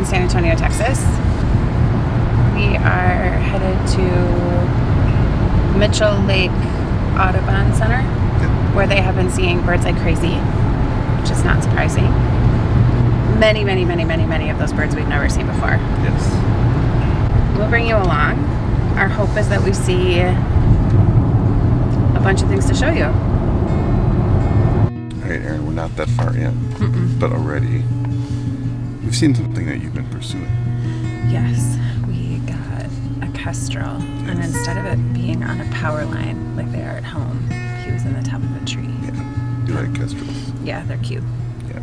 in San Antonio, Texas. We are headed to Mitchell Lake Audubon Center, where they have been seeing birds like crazy, which is not surprising. Many, many, many, many, many of those birds we've never seen before. Yes. We'll bring you along. Our hope is that we see a bunch of things to show you. All right, Erin, we're not that far in, but already we've seen something that you've been pursuing. Yes, we got a kestrel, and instead of it being on a power line like they are at home, he was in the top of a tree. Yeah, you like kestrels? Yeah, they're cute. Yeah.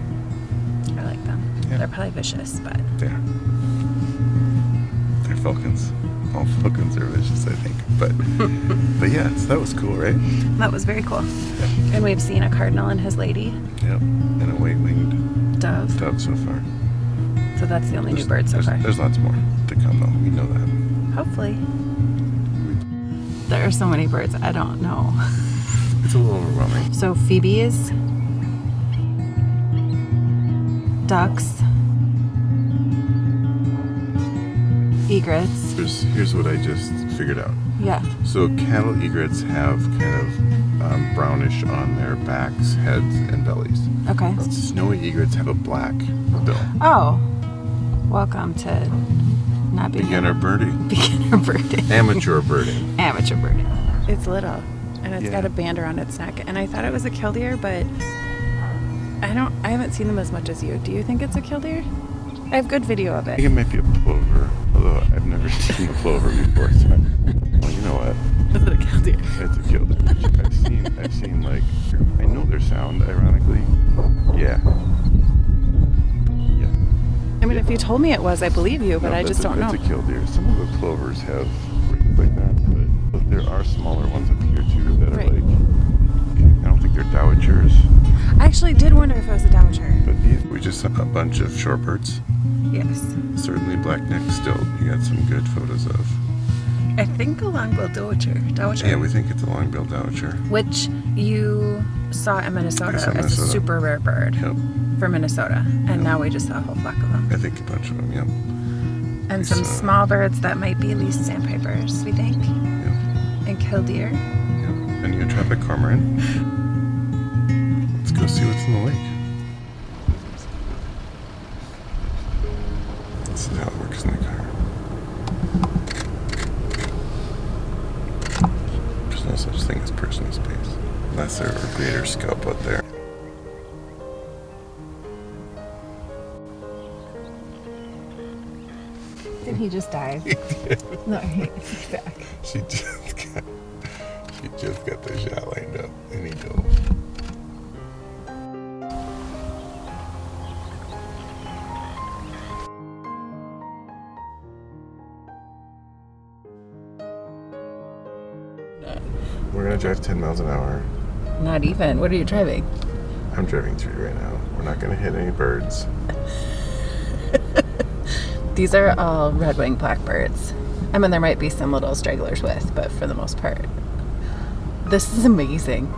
I like them. Yeah. They're probably vicious, but... They're falcons. All falcons are vicious, I think. But yeah, so that was cool, right? That was very cool. Yeah. And we've seen a cardinal and his lady. Yep, and a white-winged Dove. so far. So that's the only new bird so far. There's lots more to come, though. We know that. Hopefully. There are so many birds, I don't know. It's a little overwhelming. So phoebes, ducks, egrets. Here's what I just figured out. Yeah. So cattle egrets have kind of brownish on their backs, heads, and bellies. Okay. Snowy egrets have a black bill. Oh. Welcome to not Beginner birding. Beginner birding. Amateur birding. Amateur birding. It's little, and it's Yeah. got a band around its neck, and I thought it was a killdeer, but I haven't seen them as much as you. Do you think it's a killdeer? I have good video of I it. think it might be a plover, although I've never seen a plover before. So well, you know what? Is it a killdeer? It's a killdeer. I've seen like, I know their sound, ironically. Yeah. I mean, if you told me it was, I believe you, but I just don't know. It's a killdeer. Some of the plovers have rings like that, but there are smaller ones up here too that are like, I don't think they're dowagers. I actually did wonder if it was a dowager. But yeah, we just saw a bunch of shorebirds. Yes. Certainly black-necked stilt. You got some good photos of. I think a long-billed dowager. Yeah, we think it's a long-billed dowager. Which you saw in Minnesota I saw as a Minnesota. super rare bird. Yep. For Minnesota, and now we just saw a whole flock of them. I think a bunch of them, yep. And some small birds that might be at least sandpipers, we think. Yep. And killdeer. Yep. And Neotropic cormorant. Let's go see what's in the lake. This is how it works in the car. There's no such thing as personal space. Unless there's a greater scope out there. Did he just dive? No, he's back. She just got the shot lined up, and he dove. We're gonna drive 10 miles an hour. Not even. What are you driving? I'm driving 3 right now. We're not gonna hit any birds. These are all red-winged blackbirds. I mean, there might be some little stragglers with, but for the most part. This is amazing.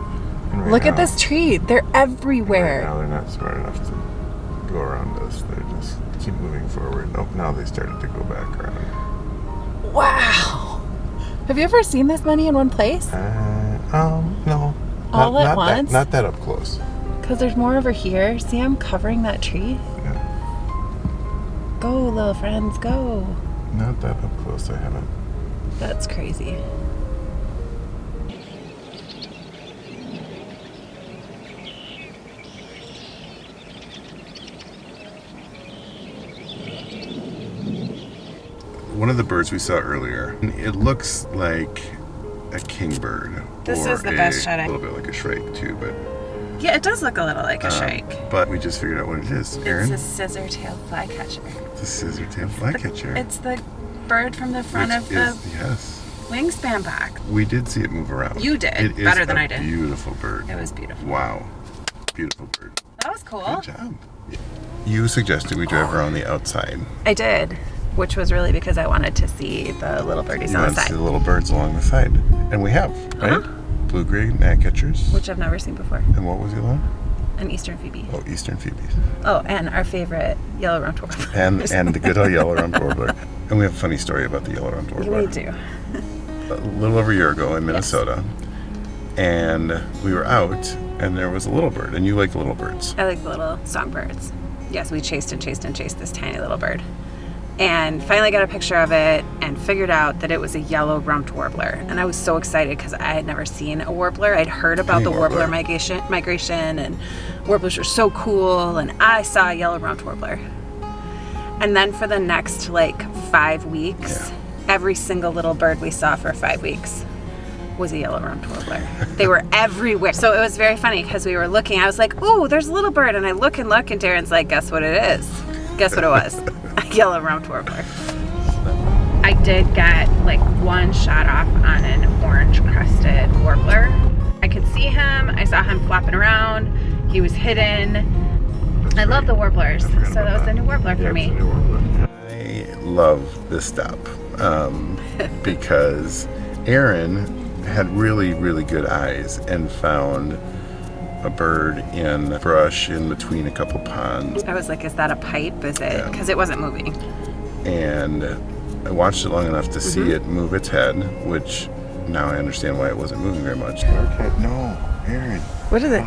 Look at this tree. They're everywhere. Right now they're not smart enough to go around us. They just keep moving forward. Nope, now they started to go back around. Wow. Have you ever seen this many in one place? No. All at once? Not that up close. Because there's more over here. See, I'm covering that tree. Yeah. Go, little friends, go. Not that up close, I haven't. That's crazy. One of the birds we saw earlier, it looks like a kingbird. This is the best shot. A little bit like a shrike too, but Yeah, it does look a little like a shrike. But we just figured out what it is. Erin? It's a scissor-tailed flycatcher. It's a scissor-tailed flycatcher. It's the bird from the front of the yes. wingspan back. We did see it move around. You did. It is Better than I did. Beautiful bird. It was beautiful. Wow. Beautiful bird. That was cool. Good job. You suggested we drive around the outside. I did, which was really because I wanted to see the little birdies You on the want to side. see the little birds along the side. And we have, right? Uh-huh. Blue-gray gnatcatchers. Which I've never seen before. And what was the other one? and eastern phoebe. Oh, eastern phoebes. Oh, and our favorite yellow-rumped warbler. And the good old yellow-rumped warbler. And we have a funny story about the yellow-rumped warbler. We do. A little over a year ago in Minnesota, and we were out, and there was a little bird, and you like the little birds. I like the little songbirds. Yes, we chased and chased and chased this tiny little bird. And finally got a picture of it and figured out that it was a yellow-rumped warbler. And I was so excited because I had never seen a warbler. I'd heard about the warbler migration, and warblers were so cool, and I saw a yellow-rumped warbler. And then for the next 5 weeks, every single little bird we saw for 5 weeks was a yellow-rumped warbler. They were everywhere. So it was very funny because we were looking. I was like, "Oh, there's a little bird," and I look, and Darren's like, "Guess what it is?" Guess what it was? A yellow-rumped warbler. I did get one shot off on an orange-crested warbler. I could see him. I saw him flopping around. He was hidden. I love the warblers. So that was the new warbler for me. I love this stop because Aaron had really, really good eyes and found a bird in brush in between a couple ponds. I was like, is that a pipe? Is it? Because it wasn't moving. And I watched it long enough to see it move its head, which now I understand why it wasn't moving very much. Okay, no, Aaron. What is it?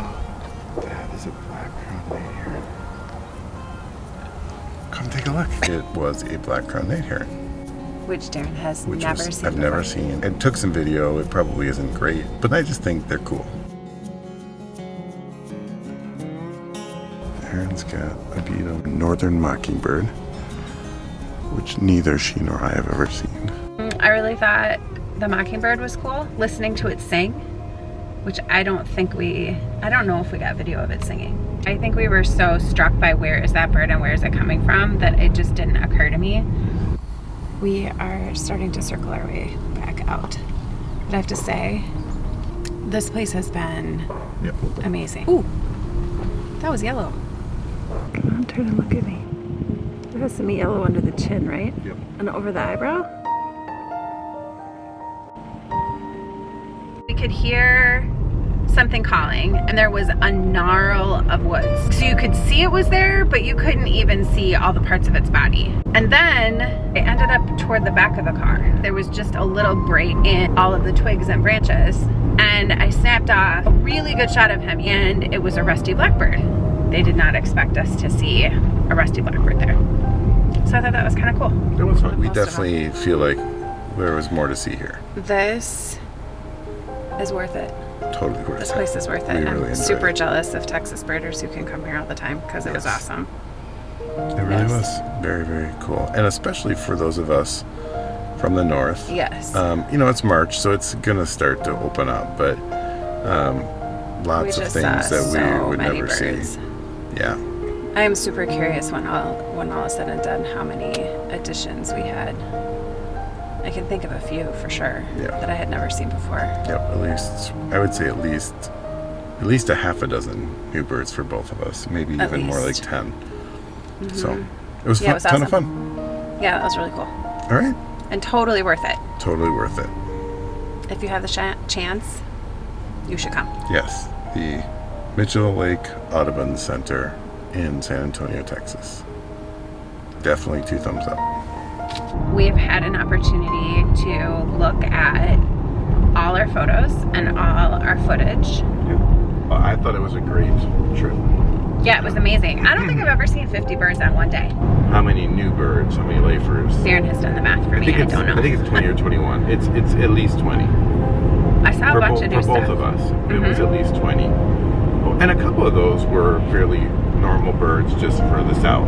That is a black-crowned night heron. Come take a look. It was a black-crowned night heron. Which Darren has never seen. I've never seen. It took some video. It probably isn't great, but I just think they're cool. Aaron's got a beetle, northern mockingbird, which neither she nor I have ever seen. I really thought the mockingbird was cool, listening to it sing, which I don't know if we got video of it singing. I think we were so struck by where is that bird and where is it coming from that it just didn't occur to me. We are starting to circle our way back out. But I have to say, this place has been amazing. Ooh, that was yellow. Come on, turn and look at me. There has some yellow under the chin, right? Yep. And over the eyebrow. We could hear something calling, and there was a gnarl of woods. So you could see it was there, but you couldn't even see all the parts of its body. And then it ended up toward the back of the car. There was just a little break in all of the twigs and branches, and I snapped off a really good shot of him, and it was a rusty blackbird. They did not expect us to see a rusty blackbird there. So I thought that was kind of cool. It was fun. We definitely feel like there was more to see here. This is worth it. Totally worth it. This place is worth it. We I'm really super enjoyed it. jealous of Texas birders who can come here all the time because it was awesome. It really was very, very cool. And especially for those of us from the north. Yes. It's March, so it's going to start to open up, but lots of things that we would never see. Yeah. I am super curious when all is said and done how many additions we had. I can think of a few for sure that I had never seen before. Yep, I would say at least a half a dozen new birds for both of us, maybe even more like 10. So it was fun, it was ton of awesome. fun. Yeah, that was really cool. All right. And totally worth it. Totally worth it. If you have the chance, you should come. Yes, the Mitchell Lake Audubon Center in San Antonio, Texas. Definitely 2 thumbs up. We've had an opportunity to look at all our photos and all our footage. Well, I thought it was a great trip. Yeah, it was amazing. I don't think I've ever seen 50 birds on one day. How many new birds? How many lifers? Darren has done the math for me. I don't know. I think it's 20 or 21. It's at least 20. I saw a bunch of new stuff. For both of us, it was at least 20. Oh, and a couple of those were fairly normal birds just for the south.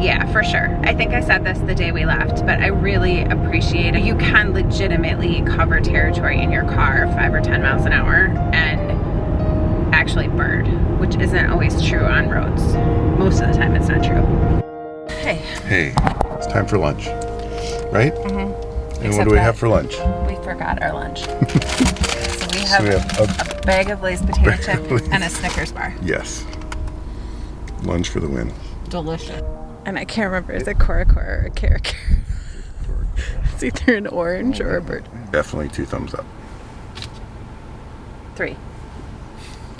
Yeah, for sure. I think I said this the day we left, but I really appreciate it. You can legitimately cover territory in your car 5 or 10 miles an hour and actually bird, which isn't always true on roads. Most of the time it's not true. Hey, it's time for lunch, right? Mm-hmm. And what do we have for lunch? We forgot our lunch. So we have a bag of Lay's potato chip and a Snickers bar. Yes. Lunch for the win. Delicious. And I can't remember, is it Cora or a Caracara? It's either an orange or a bird. Definitely 2 thumbs up. 3.